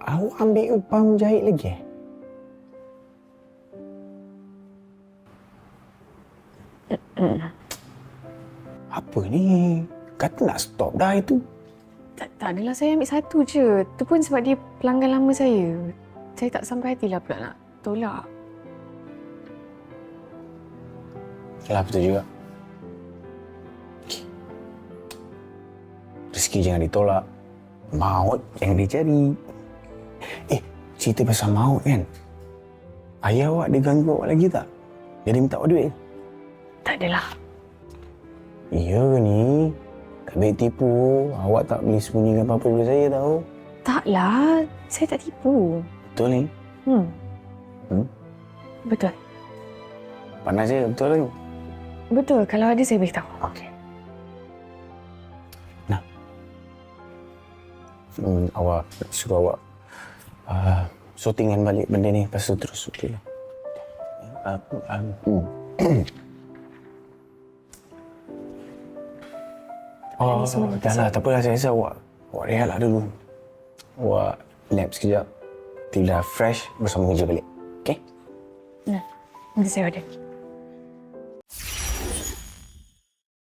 Awak ambil upah menjahit lagi Apa ni? Kata nak stop dah itu. Tak adalah, saya ambil satu je. Tu pun sebab dia pelanggan lama saya. Saya tak sampai hatilah pula nak tolak. Yalah, betul juga. Rezeki jangan ditolak. Maut yang dicari. Cerita pasal maut kan? Ayah awak dia ganggu awak lagi tak? Dia minta awak duit? Tak adalah. Ya ke ni? Tak baik tipu. Awak tak boleh sembunyikan apa-apa daripada saya tahu. Taklah, saya tak tipu. Betul ni? Betul. Panas je, betul ni? Betul, kalau ada saya beritahu. Okey. Nah. Awak suruh awak sortingkan balik benda ni, lepas tu terus okey lah. Oh, dah lah, tak apalah, saya rasa awak rehat lah dulu. Awak nap sekejap. Bila dah fresh, bersama kerja balik. Okey? Nanti saya order.